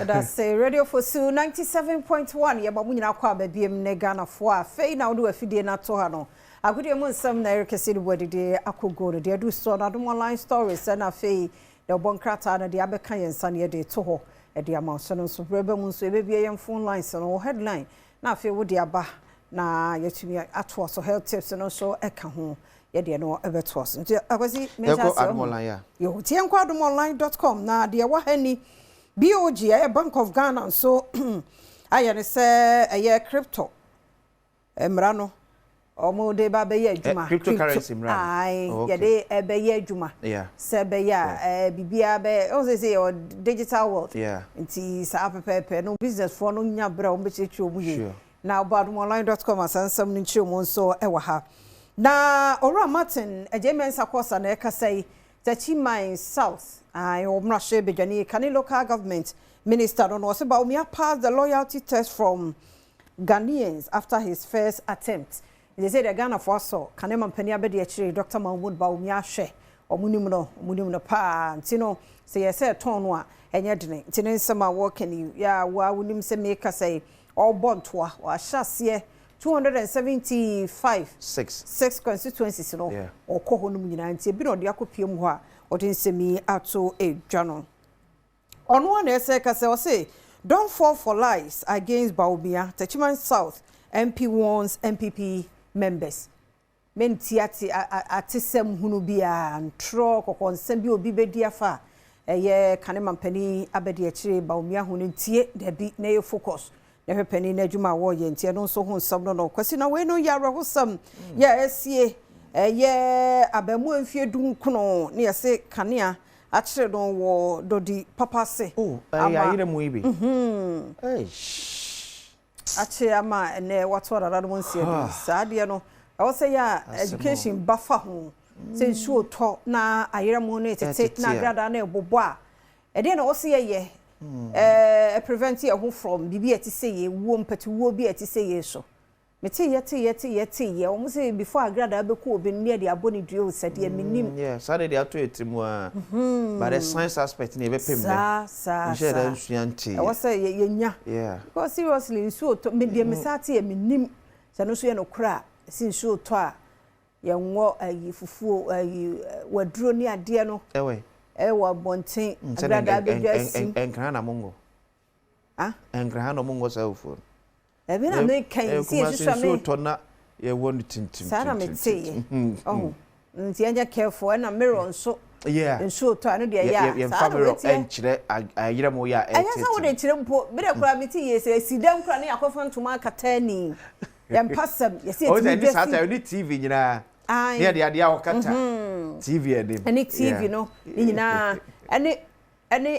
That's Radio for Sue 97.1. Ya babu nyina kwa babiem ne Ghana fo a fei na wo afidie na to ha no. Agudie mu nsam na Eric Sidi Wedide akogo no de do store na Adom online stories na fei de bonkrata na de abeka yensa ne de to ho. E de amauso no so brebe mu nso ebebie yem phone lines no headline na fei wo de aba na yetumi ato so health tips no so eka ho. Ye de no ebeto so. Nti akwasi me just Adom online ya. Yo tienko adomonline.com na de wa hani BOG a Bank of Ghana so ayane se aye crypto emrano omo de ba be ye adwuma cryptocurrency emrano ai ye de be ye adwuma se be ya bibia be o say your digital world nti sa pepepe no business for no nya bra o be chechi omu ye na adomonline.com asansam ni chi omu so e wa ha na Ora Martin ejemensa kosa na ekasai Tachiman South I'm sure Bejani Kani local government minister don't know about me passed the loyalty test from Ghanaians after his first attempt. They say the Ghana for so Kanema Penia Bedi actually Dr. Mahmoud Baumia she or Munimno pa Tino say I said tonwa and yadine Tinin summer working you ya wa wunim se make say all born to or shas 275 six constituencies no or kohonum nyina nti bi no de akopiem ho a odin semi ato edwano on one essay say don't fall for lies against Baubia Tachiman South MP warns MPP members men tiati atisem hunu bia ntro kokonsem bi obi bedi afa eye kanema mpani abedi akire Baumia hunu ntie da bi na ye focus na penny na djuma wo ye ntie no so hu nsam no kwasi na we no yara hosam ya esie ye abamu amfie dunkuno ne yese kanea akire no wo dodi papa se ayire mu ibi akire ama ne watoro rado mo nsie saade no I say ya education buffer ho se nsuo to na ayire mu no tete na grada na ebobo a e de na wo se ye prevent you from bibi ati say ye wo mpati wo bi ati say ye so meti ye almost say before agrada be ko obi ne de aboni duo sade minim so they ato etimu a but the science aspect ne be pem dem share dan suanti I was say ye nya because seriously so to me de mesate ye minim se no so ye no kra sin so to a ye nwo ayi fufuo ayi waduro ni ade no ewa bonten agrada be dwasi enkran na mongo enkran na mongo sa ofo ebe na me kan si esusu me to na ye won tintim sana me say oh nti anya careful na mirror nso nso to anu de ya sana enchire ayire mo ya anya sa wo de chire mpo be de kura me ti ye se sidam kura ne akofo ntoma katani yam passam ye se ti be sa ni TV nyina ne de akata TV edim ani TV no ni nyina ani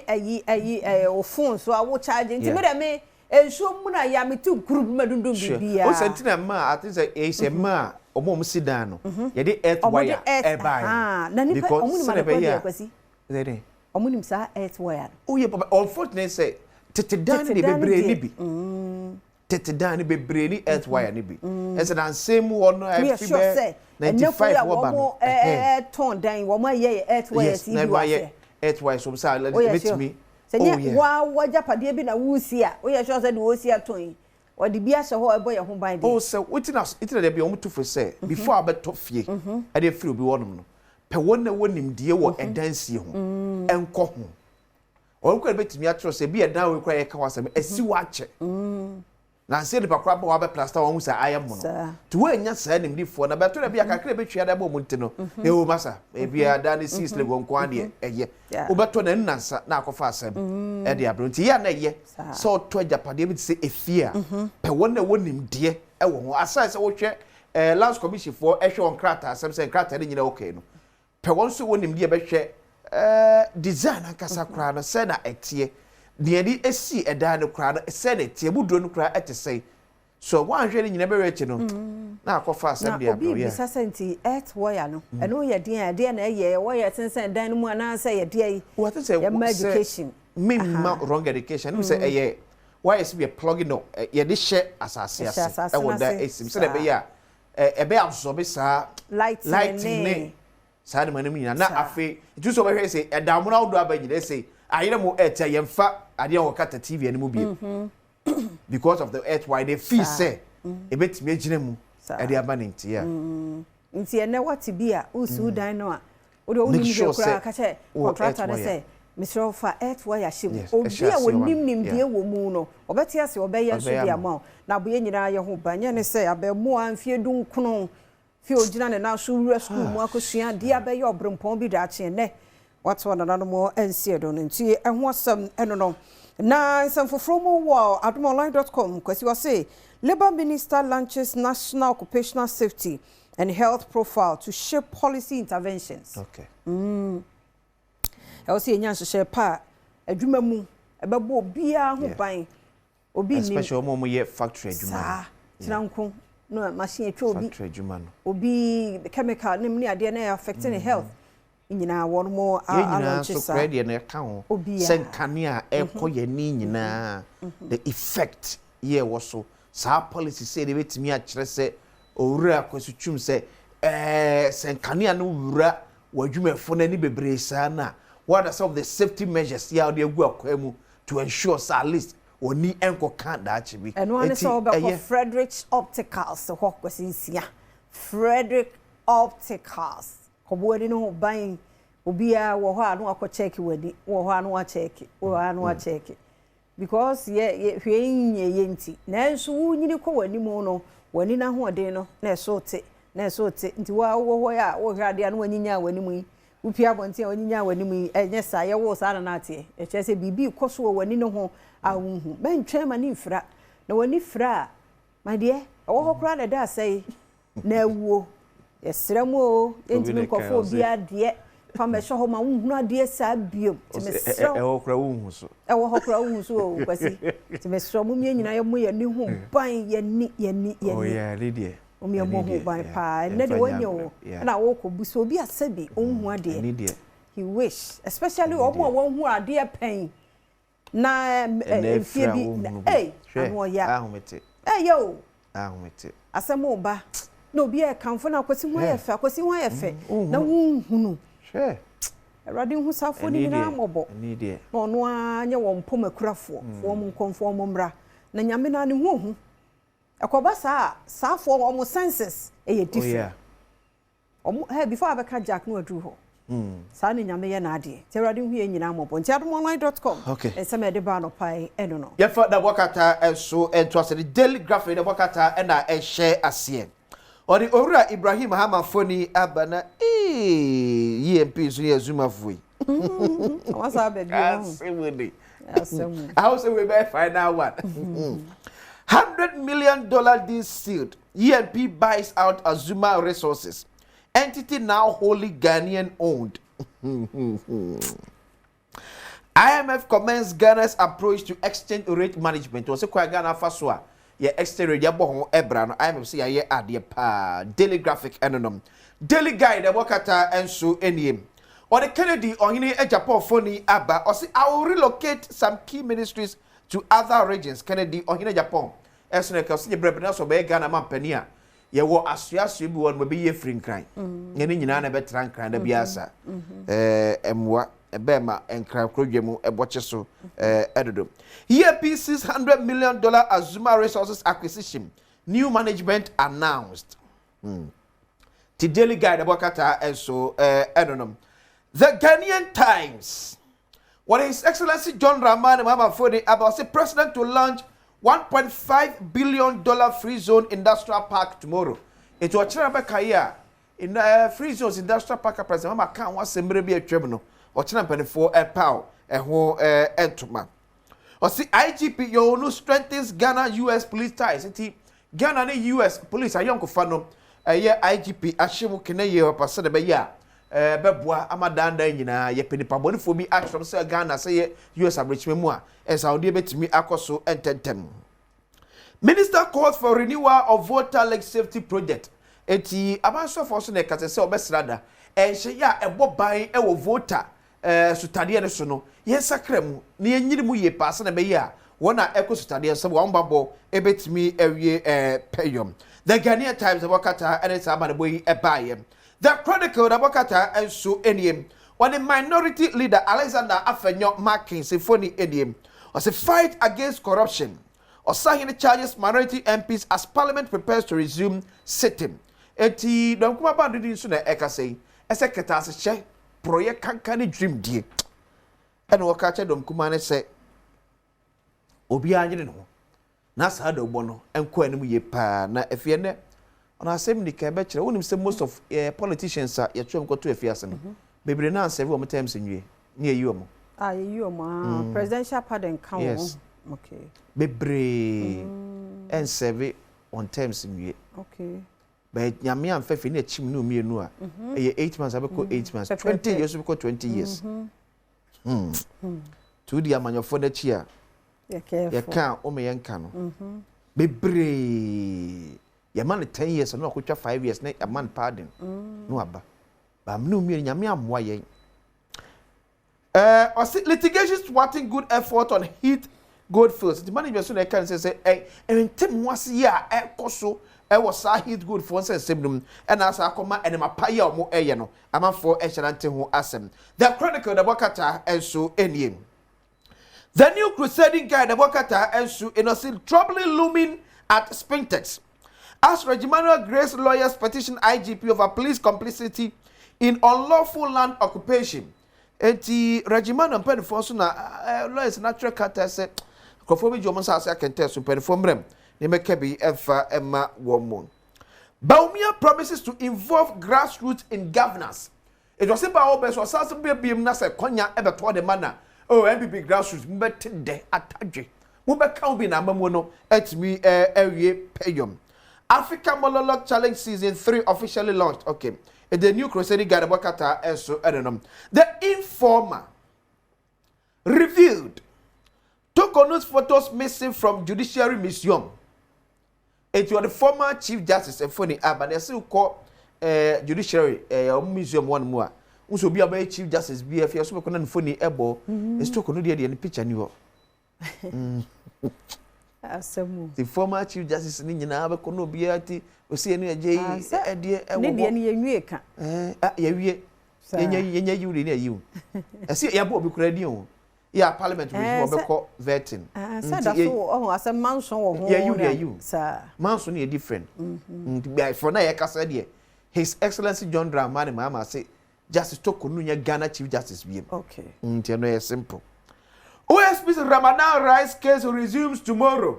ayi o phone so awo charge nti me de me enso mu na ya metu group madundum bibia o sentina ma ati say e se ma omom sidan no ye de earth wire e buy na ni pa omuni ma ko de kwasi zede omuni sa earth wire oh yeah but unfortunately say tetedan de bebre ni bi tetedan bebre ni earth wire ni bi ese dan same one no every 95 woman ton dan wo ma ye earth wire si bi wa earth wire so say let me Senya wa japade bi na wusi a wo ye sure say de wusi aton o de bi ahye ho ebo ye ho ban de so wetin itina de bi o mutu for say before abeto fie e de free obi wonom no pe wona wonim de wo edansie ho enko ho o ko betimi atro say bi edan we kwa ye ka wasam asi wa ache na se de pakwa ba wa be plaster wo musa ayam no to we nya sa nim difo na beto de bi akakra be twia da ba mu ntino e wo masa e bi ada ne sisle go nko ade eye wo beto na nnansa na akofa asem e de abronti ya na ye so to Agyapade bi se efia pe wona wonim de e wo ho asai se wo hwe lands commission for e hwe on krata asem se krata de nyina okay no pe won so wonim de be hwe design akasa kra no se na etie de edi esi eda no kra no se na etie budro no kra etesei so one hwe nyina be rechi no na akofa asem de abro ya obi bisa senti earth wire no eno ye de na ye wire sense dan mu ana se ye de what is say education minimum wrong education we say eh why is we plugging no ye de share asase ase e woda esim se de be ya e be absorb sa lighting ne sa de manim nyina na afi itu so be hwe say e da mo na wodo abanyina say ayere mo earth yemfa ade on kata TV ani mu bi because of the earth why they feel say ebetimi agina mu ade abaninti ya nti ene wati bia usu dan no a ode oni mi kura ka che contractor ne say Mr. For earth why ya shim obi a wonim nimdie wo mu no obeti ase obeye so dia ma na boye nyina ye ho banye ne say abemu amfie dunkuno fi ogina ne na so wura school mu akosua dia beye obrempon bi da che ne what's one another more ensie do nti ehwo asem eno no na some for mo wo adomonline.com kwesi we say Labour Minister launches National Occupational Safety and Health Profile to shape policy interventions. Okay. I see enyan hye pa adwuma mu ebebo bia ho ban obi ni especially omo ye factory adwuma tinanko no machine etwa obi factory adwuma no obi chemical nim ni ade na affecting the health nyina won mo so credit na ka ho senkane a ekoye ni nyina the effect ye wo so sa policy say dey betimi a kire se owura akosutwum se senkane no wura wadwumafo na ni bebre sa na what are some of the safety measures here they go akwemu to ensure at least oni enko kan da chibi and one is all about Frederick's Opticals ho kwasinsia Frederick Opticals kobodi no ban obia wo ho anu akọ check wadi wo ho anu a check wo anu a check because ye hwenye yenti na nso wunyini ko wani mu no wani na ho ode no na eso te nti wa wo ya wo hwade anu wanyinya wani mu upia bonti onyinya wani mu enye sa ye wo sa na ate e chese bibi koso wani no ho awuhu ben twema ni mfra na wani fra my dear wo ho kra na da sai na awuo yesremo entimi nkofo bia de fama hye ho ma wuhunu ade sa biom timesro e wo kra wuhu so o kwasi timesro mu mie nyina ye mu ye ni ho ban ye ni oh yeah lady omi mo ho ban pa na de wanyo na wo ko buso obi asabi onhu ade he wish especially omo won hu ade pen na fie bi anu ya ahumete yo ahumete asemo ba na obi e kanfo na kwasi ho ye fe akwasi ho ye fe na wuhunu sure erade hu safo ni na mobo no no anya wo mpomakurafo fo mu nkonfo mu mra na nyame na ne hu akoba safo omo senses e different omo before abeka jack no adu ho sa ne nyame ye na ade te erade hu ye nyina mobo nti adomonline.com eseme de ba no pai eno no ye for da wakata enso ento ase the daily graphic da wakata e na e share ase ori owura Ibrahim Hamafoni abana EMP so ye zuma fui wasa be bi I also we buy final one $100 million deal sealed. EMP buys out Azuma Resources. Entity now wholly Ghanaian owned. IMF commends Ghana's approach to exchange rate management. Was a quite Ghana Faswa. Ye exchange rate yabo ebra no IMF say ye adie pa daily graphic enom. Daily guide the wakata enso eniem. On the Kennedy on Agyapong phone aba or say I will relocate some key ministries to other regions. Kennedy on Agyapong. Esne ka se brebe so be Ghana mampani a ye wo asuasu bi won be ye free nkran. Nyene nyina na be tran nkran da biasa. Emwa ebema enkran krodwemu eboche so edodo. Here pieces $100 million Azuma Resources acquisition. New management announced. The daily guide abokata enso edonom. The Ghanaian Times. What His Excellency John Dramani Mahama about the president to launch $1.5 billion free zone industrial park tomorrow. It will Chirabekaya in free zones industrial park president Mama can was a maybe a tribunal or Chinampany a pow a whole entuma. Or see IGP Yonu strengthens Ghana US police ties. Ghana US police a young fano a year IGP Ashimu Kene or Pasada Beya. Beboa amadanda nyina ye penipa boni fo bi action say Ghana say US abridgment mu a Saudi betimi akoso ententem. Minister calls for renewal of voter leg safety project. Eti abanso for so na kase say obesrada enhye ya ebo ban e wo voter sutade ne so no ye sakra mu na yenyiri mu ye pass na be ya wona eko sutade so wo mbabo ebetimi ewie payom. The Ghanaian Times wakata and it's abana boy ebaye. The Chronicle Abokata and so eniem on the minority leader Alexander Afenyo Markin Symphony Ediem was a fight against corruption. Osahine charges minority MPs as parliament prepares to resume sitting. Eti don kuma ba didi so na eka sei ese keta ase che project kankane dream die. Eno waka che dom kuma ne se obi anyene no. Na sa da obo no enko anim ye pa na efie ne ona asem ni ka be kire wonim se most of politicians are ye twem ko to efie ase no. Bebre na answer we times nwie ne yi omo. Ah ye yi omo presidential pardon kan wo. Okay. Bebre and serve on terms nwie. Okay. But nyame am fefe na chim no mienu a e 8 months abeko 8 months 20 years abeko 20 years. To di amanyofo na chi a ya kan o me yanka no. Bebre ya man 10 years no akotwa 5 years na man pardon no aba. Ba no mienu nyame amwa yen. Litigation thwarting good effort on heat gold fields. The manager so they can say tem wase ya ekoso was heat good for say sebnum and as akoma and ma paye omo eye no amanfo ehyanante ho asem. The Chronicle the Bokata enso eniem. The new crusading guy the Bokata enso innocent troubling looming at Spintex. As Regimental Grace lawyers petition IGP over police complicity in unlawful land occupation. Enti Regimental pen for so na lawyers natural kata say Kofobi Jomo Sasa can tell super from Rem. Nemekebi Efa Emma Womo. Baumia promises to involve grassroots in governance. It was about Obes or Sasa Baby Nasa Konya ever toward the manner. Oh, MPP grassroots, Mbetin de Ataji. Mube Kaubi na Mamono, et me Payum. Africa Monologue Challenge Season 3 officially launched. Okay. The new Crusading Gadabakata and so Adom. The Informer revealed Tokono's photos missing from Judiciary Museum. It was the former Chief Justice and funny but they still call Judiciary Museum one more. Also be a Chief Justice BF so can funny ebo is Tokono the picture new. The former Chief Justice in Nina Kono Biati we see any dear you. I see your book radio. Yeah, Parliament will call vetting. Said so as a mansion or you, sir. Mansion is different. For now, I said, His Excellency John Dramani, Mamma say, Justice Tokununya Ghana Chief Justice be okay. It's simple. OSP's Ramadan rice case resumes tomorrow.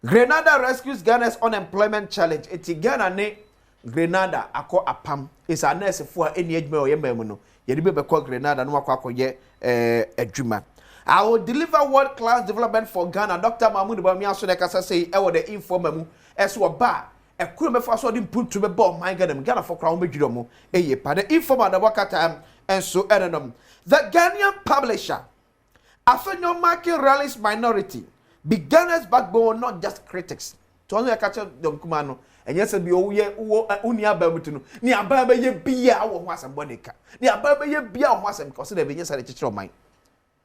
Grenada rescues Ghana's unemployment challenge. It's Ghana ne Grenada ako apam is a nurse for any age or yembemuno. Yedibe call Grenada no akwa ye adwuma. I will deliver world class development for Ghana. Dr. Mahmoud Bawumia so de kasa say e wo the informer mu eso ba e kuro me fa so de put to be bomb my Ghana for crown be dwudo mu eye pa the informer the wakata and so edenom. The Ghanaian publisher Afenyo Markin rallies minority be Ghana's backbone, not just critics. To only catch them kumano. And yes, be unia babutuno. Ni ababa ye bia wo wasam boneka. Ni ababa ye bia wo wasam cause de be yes at the mine.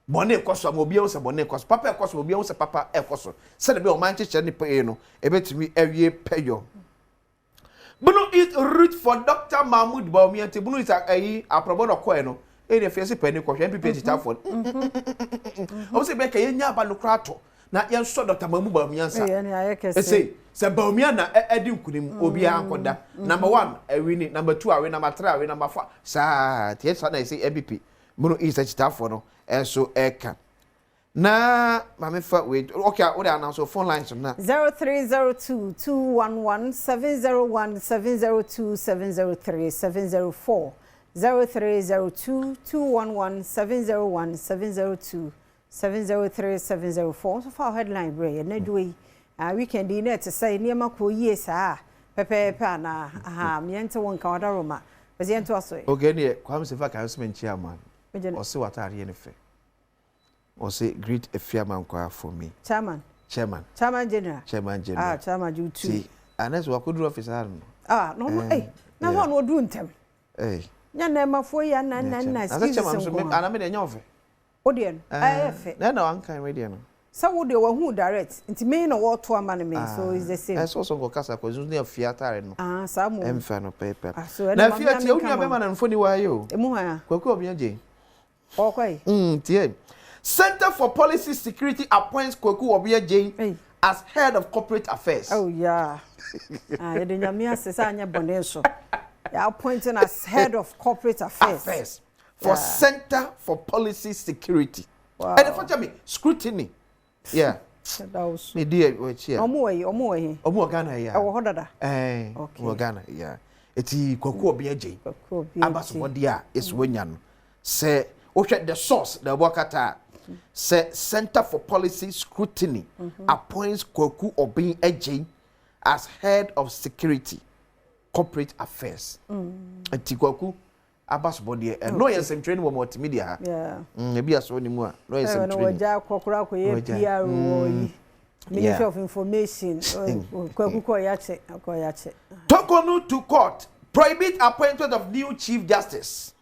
Bonne koso mo bia wo se bonne koso. Papa koso mo bia wo se papa e koso. Se de be o man chiche ni pe no. E betimi awie peyo. Bunu is root for Dr. Mahmoud Bawumia te bunu is aprobo no ko e no. E de fiase pe ni ko hwe MPP tita for. O se be ka ye nya ba no krato. Na yen so Dr. Mahmoud Bawumia sa. E say Bawumia na edi nkunim obi ankoda. Number 1 awini, number 2 awini, number 3 awini, number 4. Sa tie sa na say MPP. Bunu is tita for no. Enso eka. Na mamefa wait. Okay, we dey announce phone lines na 0302 211 701 702 703 704 0302 211 701 702 703 704. So for headline break na dui weekend in to say niema ko yie saa pepe na me ente won ka oda roma be ente aso okay ne kwam se fa ka so men chairman o se watare ye ne fe o say greet a fireman for me. Chairman General. Ah, Chairman you too. See, unless we could do officer. No, hey. Now one will do them. Hey. Ya na ma fo ya na. Chairman so me ana me dey nyofe. Odian. Na no an kan we dey no. So would you who direct? It's me no what to man me, so it's the same. I saw some kasa ko zo near fiata no. Some Emfa no paper. So na fiata you nua be man mfoni wa yo. Emu ha. Kwaku obi aje. Okay. Tie. Center for Policy Security appoints Kwaku obi aje as head of corporate affairs. Oh yeah. You dey nyame asesa anya bone so. You are appointing as head of corporate affairs. For Center for Policy Security. Wow. And for me, scrutiny. Yeah. That was. Me dear, which here. Omo Ghana, yeah. Oh, hodada. Okay. Ghana, yeah. Eti Kwaku obi aje. Abaso modia is wenyan. Say, the source, the wakata. Say, Center for Policy Scrutiny appoints Kwaku obi aje as head of security, corporate affairs. Eti Kwaku Abbas body no yes some training wo multimedia maybe aso ni mu a no yes some training no ja kokora ko ye PRO yi Ministry of Information ko ya che Tokonu to court prohibit appointment of new chief justice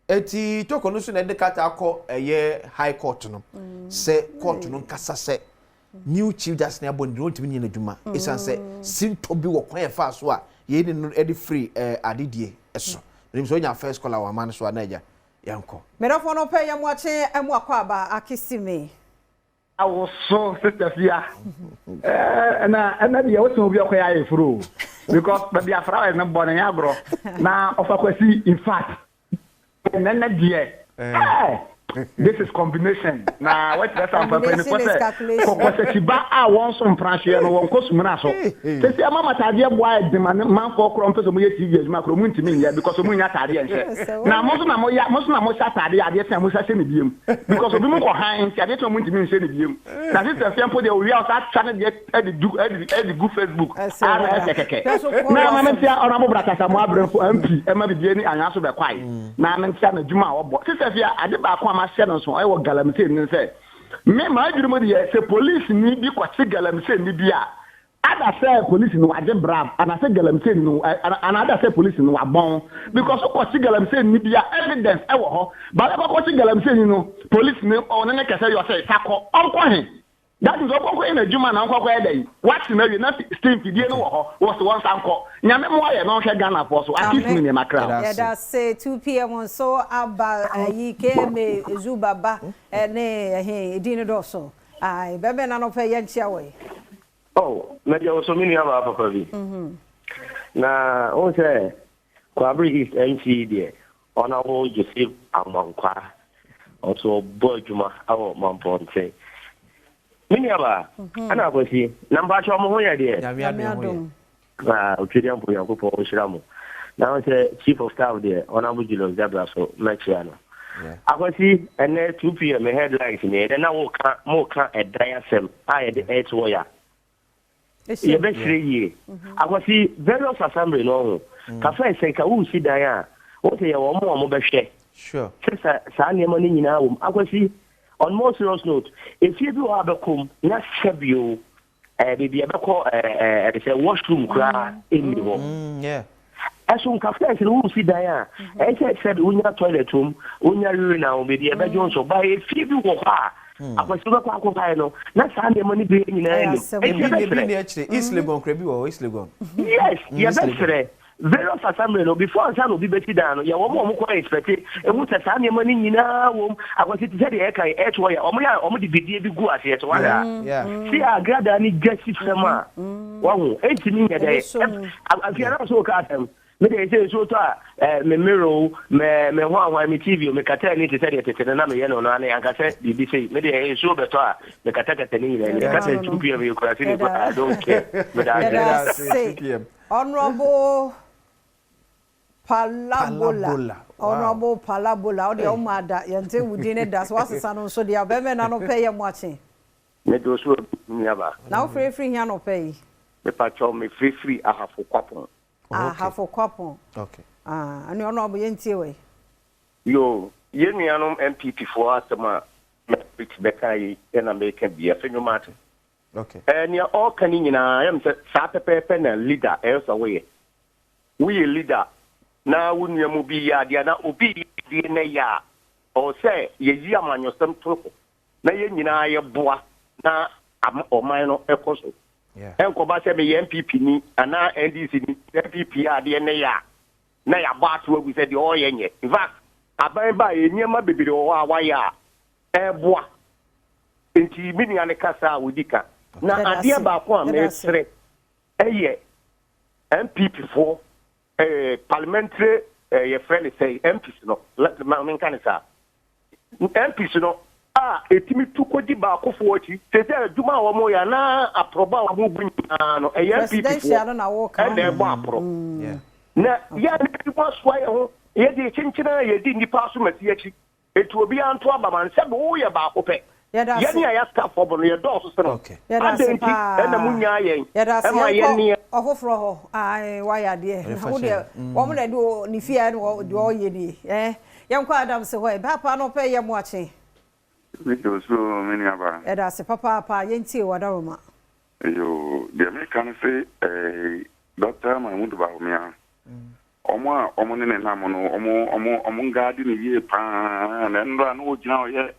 eti Tokonu so na de kata akọ high court no say court no nkasa say new chief justice na bond no ntimi nyina dwuma isan say sinto bi wo kwan fa so a ye ni no edi free adedie eso Rimso nya first call our man so anaja yanko. Medafo no pay yam wache emu akwaba akisime. I was so sister and the also be okay furu because the Biafra is not born in agro. Now of akwasi in fact. And then this is combination. Now what that's on paper ni kwese chiba a won so mfranhie no won kosumuna so. Sesi mama tade boy de man for kro mpeso mo ye TV aduma kro mu ntimi ya because mo nya tade ense. Na mo so na mo sa tade ade se mo sa se ne biem because obi mo ko han ti ade to mo ntimi nse ne biem. Na sister fiampo de we out channel de e go Facebook. Ara keke. Na mama tia ona mo brakasa mo abrefo MP e ma bibie ni anwa so be kwai. Na mentia na djuma obo. Sister fia ade ba kwa so I was galamse ni say me ma adwuma de say police ni bi kwase galamse ni bia ada say police no waje brave and I say galamse no and ada say police no wabon because kwase galamse ni bia evidence e wo ho ba kwase galamse ni no police ni on na kase yo say sako onko he that is onko in adwuma na onko kwa dey what na we na steam fidie no wo ho was one sanko nyame mo aye no hwe Ghana for so at least me ne makra yeah that say 2 p.m. on so aba yi keme zubaba ne edin do so ai bebe na no fe ye nchia we oh na je so mini aba papa bi na o se kwa bri is NC there ona ho Joseph Amankwa also bojuma awo mamponte mini aba ana bosi namba cho mo ho ya de Uchiriam Puyakupo Shiramu. Now it's Chief of Staff there, Honorable Julius Zabraso, Machiano. I was see and then 2 p.m. headlines in it, and I will more at Diasem. I had the 8 warrior. You bet 3 years. I was see various assembly no. Cafe say, Kau see Dia. What you want more mobile share? Sure. Sanya money in our I was see on more serious note, if you do have a come, not Sabio. Baby, I call say washroom cry in the home. Yeah. As soon cafe and who see there. I said, Unya toilet room, Unya now, baby, I don't so buy a few walk. I was super quack. Not Sunday money being in East Legon, Crabby or East Legon. Yes, yes, various assembly no before San will be better down. You want more quite expected. And what a Sunday money in our home. I was it said the echo at why almost the video be good as yet. Yeah. See, I gather any justice summer. Wow, 18 a day. I can also cut them. Maybe say so me mirror, me one, me TV, me catch it to say it, and I'm a yellow, and I can say, say, maybe I show better, me catch it, and catch it 2 p.m. You could have but I don't care. But I say, Honorable Palabola. Honorable Palabola, the Omada, Yante Woodine, that's what's the son, so the Abeme no pay him watching. Never. Now free no pay. The patrol me free, I have for couple. I have for couple. Okay. And you're not being way. Yo, Yenianum MPP for us, my Becky, and American be a finger matter. Okay. And you're all canning, I am Saturday pen and leader else away. We a leader. Now, when you move ya, Diana, Obi, DNA, or say, ye man, your son, trouble. Now, you know, your boy, na ɔman no ɛkɔ so ɛnkɔba sɛ meyɛ MPP ni anaa NDC ni MPP adeɛ ne yɛ na yɛabɔ ato agu sɛ deɛ ɔyɛ nyɛ in fact aban ba yɛ nneɛma bebree wɔ hɔ a wayɛ a ɛboa nti me nua ne kasa a wodi ka na adeɛ baako a mesrɛ ɛyɛ MPP foɔ parliamentary yɛfrɛ ne sɛ MPs no menka ne saa MPs no a etimi tu kodi baako fo akyi te sɛ adwuma a wɔn yɛ na aproba a wɔn bu nyinaa no ɛyɛ MPP fo ɛna ɛbɔ apro na yɛ ne mo soa yɛ ho yɛ de kyenkyena yɛ di nipa so masi akyi etu obi anto aba man sɛ wo yɛ baako pɛ yɛ ne yɛ staff fo no yɛ dɔɔso sɛ no adenti ɛna mu nyaa yɛn ɛma yɛ ne ɔfoforo hɔ ai wa yɛ deɛ wo de wɔn na de ne fia no de ɔyɛ ni yɛn kɔ Adam sɛ hɔ papa no pɛ yɛ mo akye Yo, so many about. Eda se papa yenti wada roma. Yo, the American say Dr. Mahmoud Bahumia. Omo ne na mo no omo ngadi ne ye pa na ndo na o gina o ye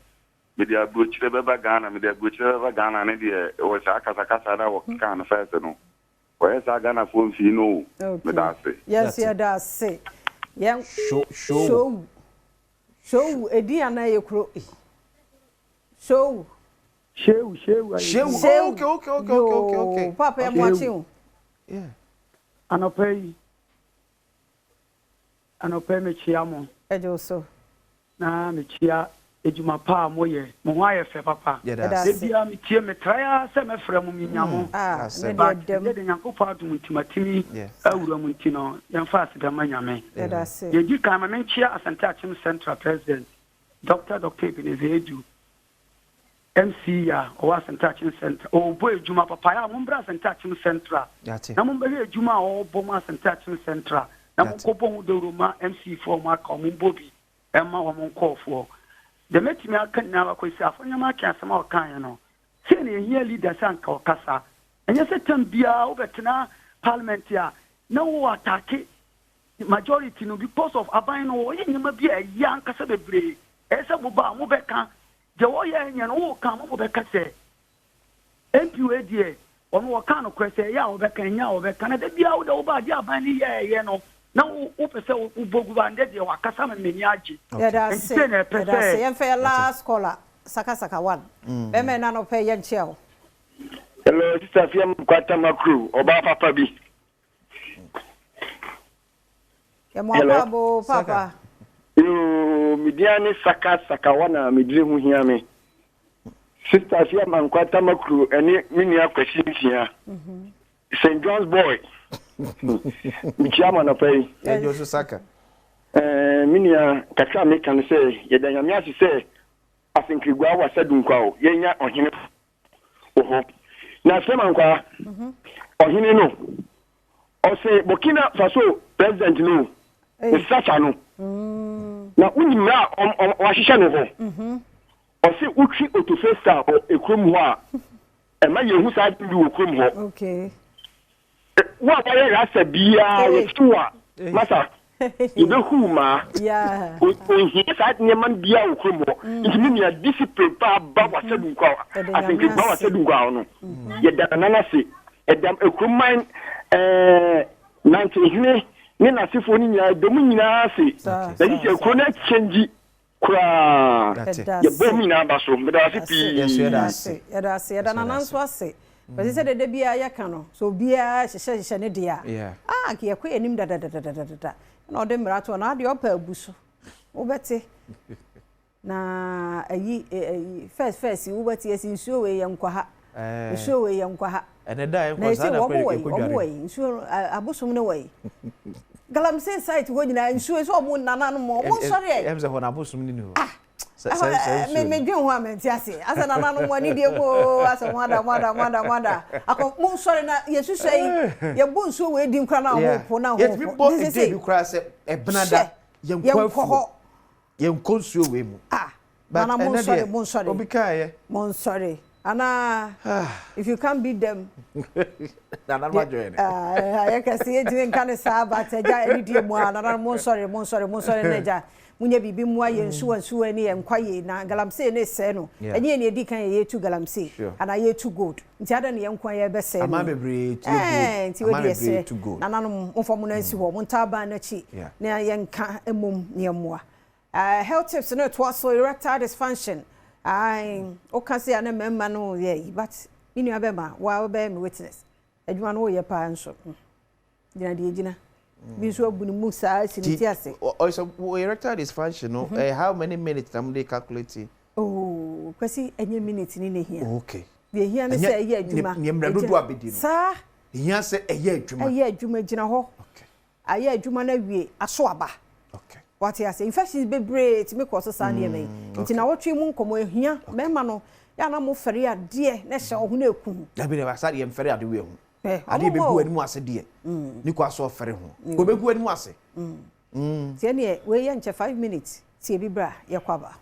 me dia brochire beba Ghana me dia brochire beba Ghana ne de o sa kasa da wo kan first no. O ye sa Ghana phone fi no me da say. Yes, yeah da say. Yen show edi ana ye kro. Show. Okay. Papa, I'm watching. Yeah. Anopay me chiamo. Ejoso. Na me chia ejuma pa moye. Mo wa ye fe papa. Bia me tie me try se me frɛ mo minyamo. Me de nyankopɔ adum ntimatimi awura mu ntino. Yɛmfa asedama nyame. Ye di kan me chia Asante Achim Central President Dr. Ebenezer Edu. MC ya o Asante Achim Central o boy ejuma papa ya mo mbra Asante Achim Central na mo mbere ejuma o bo mo Asante Achim Central na mo ko bo do roma MC for ma ka mo bobi emma wo mo nkofo de metimi aka na ba kwesi afanya ma ka asema o kan ya no se ne ehia leader san ka okasa enye se tambia o betena parliament ya na wo attack majority no because of aban no wo yenyema bia ya nkasa bebre ese bo ba mo beka the way you know, come over the cassette. MPA, dear, on what kind of question, ya over Canada, be out over Yabani, you know. Now, open so Boguande, or Cassam and Miniaji. That's fair last caller, Sakasaka one. Women are not paying shell. Hello, Sister Fiam Quatama crew, or Papa B. Hello, Papa. Midiani Sakawana, Midrimu hear me. Sister Fiam Quatama crew, and many questions here. St. John's boy. Michaman of pay. Joseph Saka. Minia Kakami can say, Yadayamiasi say, I think you was said Unquao, Yenya or him. Now, Semanqua or him no. Or say, Burkina Faso, President no. It's such a no. Now, we now on Washington. Or say, Uchi to face or a crumwa. And my who side you a crumwa. Okay. What I said, be a master. You know who, ma? Yeah. When he said, Neman be a crumwa. It means you are disciplined, Baba said, I think it's Baba said, yet that another say, a damn a crumine 19. Nina sifoni ya domina si that is your connect change kra ya bomi na baso me da sipi yes ya da nananso ase but say de bia ya ka no so bia hye ne dia ki ya kwe enim da na ode mrato na ade opa abuso wo bete na ayi first wo bete esi nsuo we yankwa ha nsuo we yankwa ha ene da yankwa sa na pe ko nsuo abosom ne wai Galamsey site go nyina nsuo so mo nana no mo sori em se ho na abosum ni no me dwen ho amenti ase asa nana no mo ani die ko asa mwada akọ mo sori na yesusui ye bu nsuo we di nkra na ho po na ho yet bi bo e dey kra se e benada ye nkonsuo we mu nana mo sori obi ka ye mo sori Ana if you can't beat them na ma join I can see it in kind of but ja any dia mu ana mo sorry na ja munya bibi mu aye nsu ani enkwaye na galamsey na se no enye ne edi kan ye tu galamsey ana ye tu gold nti ada ne yenkwan ye be se no ama bebre tu gold nti we dey se na nanom mfom na nsi ho mo ntaba na chi na yenka emom ne emoa health tips no to also erectile dysfunction okay say na memma no yeah but inu abema wa be me witness adwuma no ye pa nso gina de gina bi so abu ni mu sa siniti ase also erectile dysfunction no how many minutes am they calculating kwasi enye minutes ni ne hia okay de hia ne say ye adwuma ni mrado do abedi no sa hia say eye adwuma gina ho okay aye adwuma na wie aso aba okay what you say infections be break me cause sa ne me nti na wotwe mu nkomo ehia mema no ya na mo fere ade na hye ohu na eku da bi ne ba sa de fere ade we hu ade be gu ani mu ase de ni kwa so fere ho ko be gu ani mu ase tie ne we ye nche 5 minutes tie bi bra ye kwaba